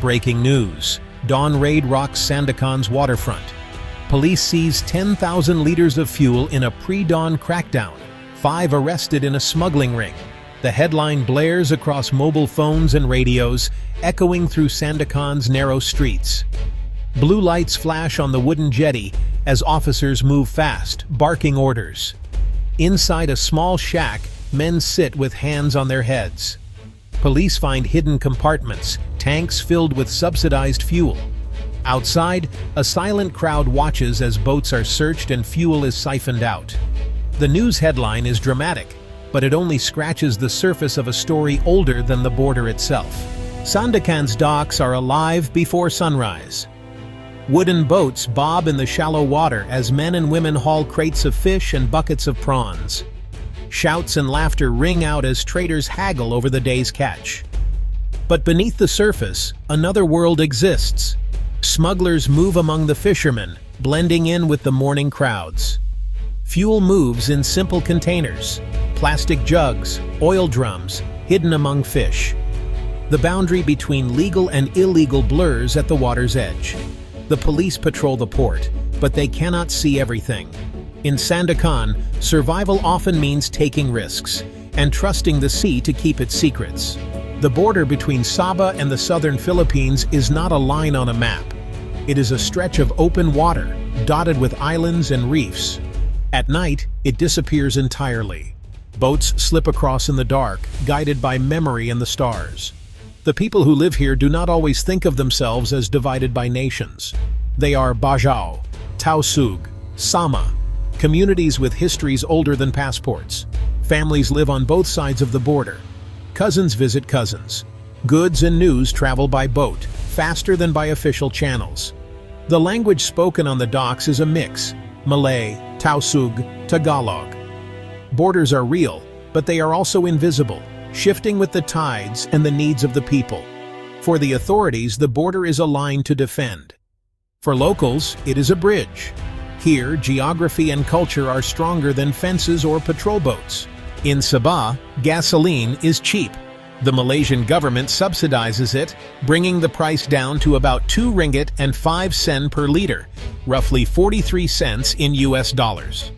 Breaking news. Dawn raid rocks Sandakan's waterfront. Police seize 10,000 liters of fuel in a pre-dawn crackdown. 5 arrested in a smuggling ring. The headline blares across mobile phones and radios, echoing through Sandakan's narrow streets. Blue lights flash on the wooden jetty as officers move fast, barking orders. Inside a small shack, men sit with hands on their heads. Police find hidden compartments, tanks filled with subsidized fuel. Outside, a silent crowd watches as boats are searched and fuel is siphoned out. The news headline is dramatic, but it only scratches the surface of a story older than the border itself. Sandakan's docks are alive before sunrise. Wooden boats bob in the shallow water as men and women haul crates of fish and buckets of prawns. Shouts and laughter ring out as traders haggle over the day's catch. But beneath the surface, another world exists. Smugglers move among the fishermen, blending in with the morning crowds. Fuel moves in simple containers, plastic jugs, oil drums, hidden among fish. The boundary between legal and illegal blurs at the water's edge. The police patrol the port, but they cannot see everything. In Sandakan, survival often means taking risks and trusting the sea to keep its secrets. The border between Sabah and the southern Philippines is not a line on a map. It is a stretch of open water, dotted with islands and reefs. At night, it disappears entirely. Boats slip across in the dark, guided by memory and the stars. The people who live here do not always think of themselves as divided by nations. They are Bajau, Tausug, Sama, communities with histories older than passports. Families live on both sides of the border. Cousins visit cousins. Goods and news travel by boat, faster than by official channels. The language spoken on the docks is a mix: Malay, Tausug, Tagalog. Borders are real, but they are also invisible, shifting with the tides and the needs of the people. For the authorities, the border is a line to defend. For locals, it is a bridge. Here, geography and culture are stronger than fences or patrol boats. In Sabah, gasoline is cheap. The Malaysian government subsidizes it, bringing the price down to about 2 ringgit and 5 sen per liter, roughly 43 cents in US dollars.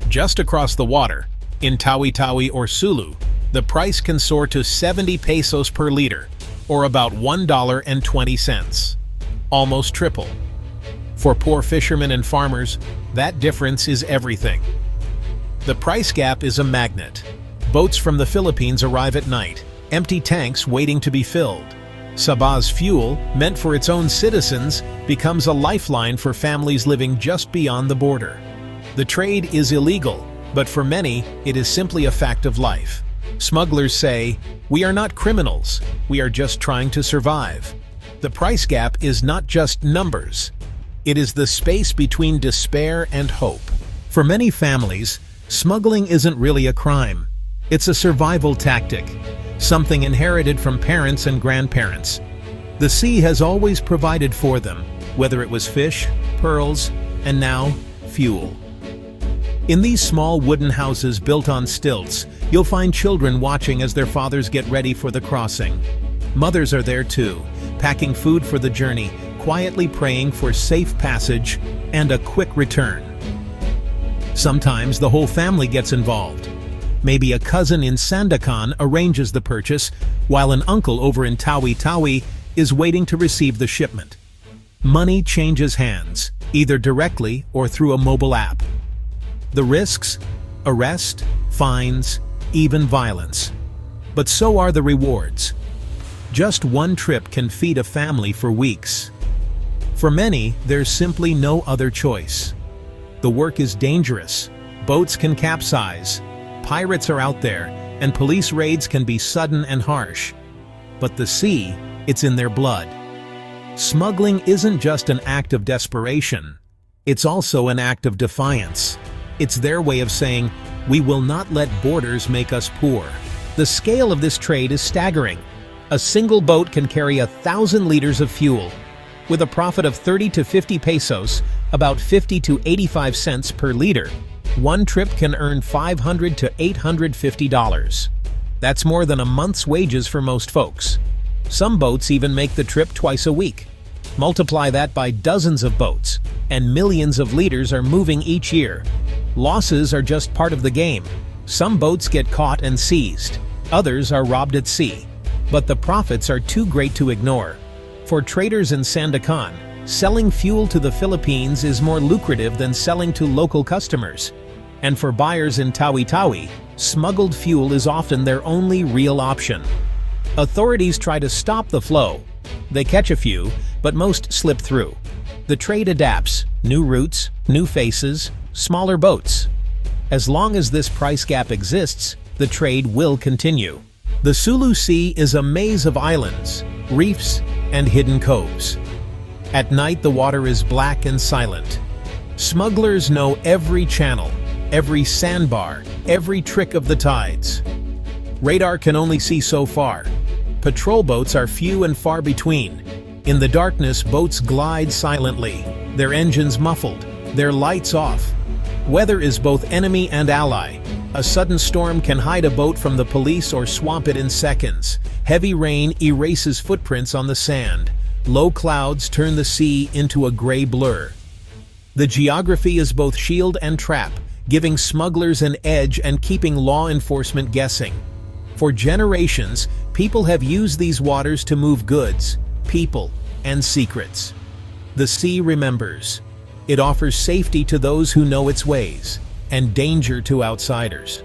Just across the water, in Tawi-Tawi or Sulu, the price can soar to 70 pesos per liter, or about $1.20. Almost triple. For poor fishermen and farmers, that difference is everything. The price gap is a magnet. Boats from the Philippines arrive at night, empty tanks waiting to be filled. Sabah's fuel, meant for its own citizens, becomes a lifeline for families living just beyond the border. The trade is illegal, but for many, it is simply a fact of life. Smugglers say, "We are not criminals, we are just trying to survive." The price gap is not just numbers. It is the space between despair and hope. For many families, smuggling isn't really a crime. It's a survival tactic, something inherited from parents and grandparents. The sea has always provided for them, whether it was fish, pearls, and now, fuel. In these small wooden houses built on stilts, you'll find children watching as their fathers get ready for the crossing. Mothers are there too, packing food for the journey, quietly praying for safe passage and a quick return. Sometimes the whole family gets involved. Maybe a cousin in Sandakan arranges the purchase, while an uncle over in Tawi-Tawi is waiting to receive the shipment. Money changes hands, either directly or through a mobile app. The risks? Arrest, fines, even violence. But so are the rewards. Just one trip can feed a family for weeks. For many, there's simply no other choice. The work is dangerous. Boats can capsize. Pirates are out there, and police raids can be sudden and harsh. But the sea, it's in their blood. Smuggling isn't just an act of desperation. It's also an act of defiance. It's their way of saying, "We will not let borders make us poor." The scale of this trade is staggering. A single boat can carry 1,000 liters of fuel. With a profit of 30 to 50 pesos, about 50 to 85 cents per liter, one trip can earn $500 to $850. That's more than a month's wages for most folks. Some boats even make the trip twice a week. Multiply that by dozens of boats, and millions of liters are moving each year. Losses are just part of the game. Some boats get caught and seized. Others are robbed at sea. But the profits are too great to ignore. For traders in Sandakan, selling fuel to the Philippines is more lucrative than selling to local customers. And for buyers in Tawi-Tawi, smuggled fuel is often their only real option. Authorities try to stop the flow. They catch a few, but most slip through. The trade adapts, new routes, new faces, smaller boats. As long as this price gap exists, the trade will continue. The Sulu Sea is a maze of islands, reefs, and hidden coves. At night, the water is black and silent. Smugglers know every channel, every sandbar, every trick of the tides. Radar can only see so far. Patrol boats are few and far between. In the darkness, boats glide silently, their engines muffled, their lights off. Weather is both enemy and ally. A sudden storm can hide a boat from the police or swamp it in seconds. Heavy rain erases footprints on the sand. Low clouds turn the sea into a gray blur. The geography is both shield and trap, giving smugglers an edge and keeping law enforcement guessing. For generations, people have used these waters to move goods, people, and secrets. The sea remembers. It offers safety to those who know its ways, and danger to outsiders.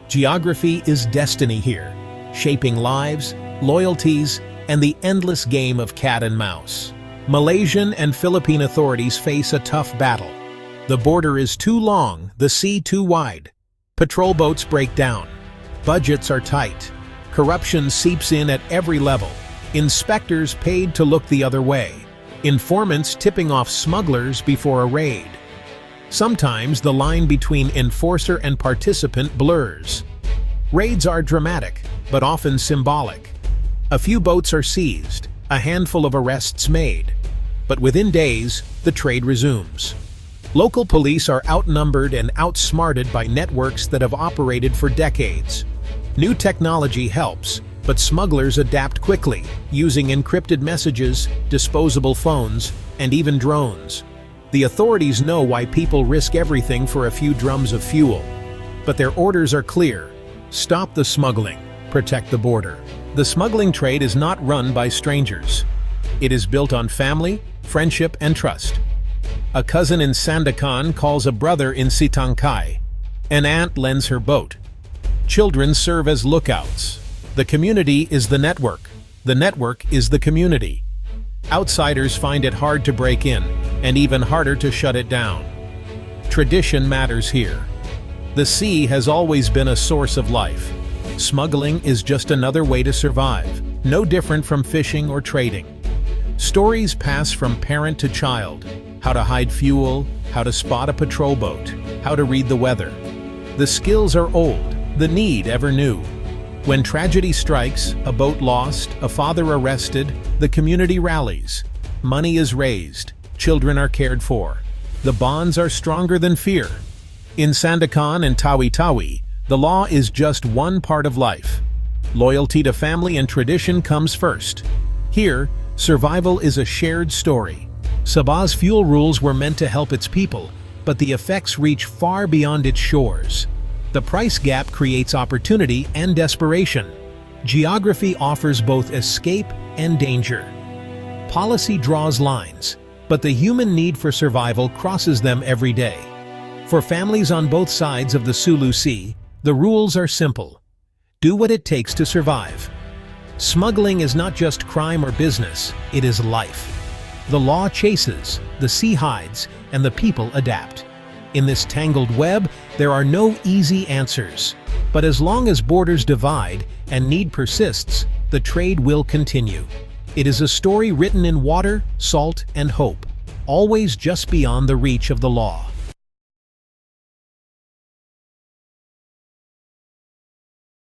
Geography is destiny here, shaping lives, loyalties, and the endless game of cat and mouse. Malaysian and Philippine authorities face a tough battle. The border is too long, the sea too wide. Patrol boats break down. Budgets are tight. Corruption seeps in at every level. Inspectors paid to look the other way. Informants tipping off smugglers before a raid. Sometimes the line between enforcer and participant blurs. Raids are dramatic, but often symbolic. A few boats are seized, a handful of arrests made. But within days, the trade resumes. Local police are outnumbered and outsmarted by networks that have operated for decades. New technology helps, but smugglers adapt quickly, using encrypted messages, disposable phones, and even drones. The authorities know why people risk everything for a few drums of fuel. But their orders are clear. Stop the smuggling. Protect the border. The smuggling trade is not run by strangers. It is built on family, friendship, and trust. A cousin in Sandakan calls a brother in Sitangkai. An aunt lends her boat. Children serve as lookouts. The community is the network. The network is the community. Outsiders find it hard to break in, and even harder to shut it down. Tradition matters here. The sea has always been a source of life. Smuggling is just another way to survive, no different from fishing or trading. Stories pass from parent to child. How to hide fuel, how to spot a patrol boat, how to read the weather. The skills are old, the need ever new. When tragedy strikes, a boat lost, a father arrested, the community rallies. Money is raised, children are cared for. The bonds are stronger than fear. In Sandakan and Tawi-Tawi, the law is just one part of life. Loyalty to family and tradition comes first. Here, survival is a shared story. Sabah's fuel rules were meant to help its people, but the effects reach far beyond its shores. The price gap creates opportunity and desperation. Geography offers both escape and danger. Policy draws lines, but the human need for survival crosses them every day. For families on both sides of the Sulu Sea, the rules are simple. Do what it takes to survive. Smuggling is not just crime or business, it is life. The law chases, the sea hides, and the people adapt. In this tangled web, there are no easy answers. But as long as borders divide and need persists, the trade will continue. It is a story written in water, salt, and hope, always just beyond the reach of the law.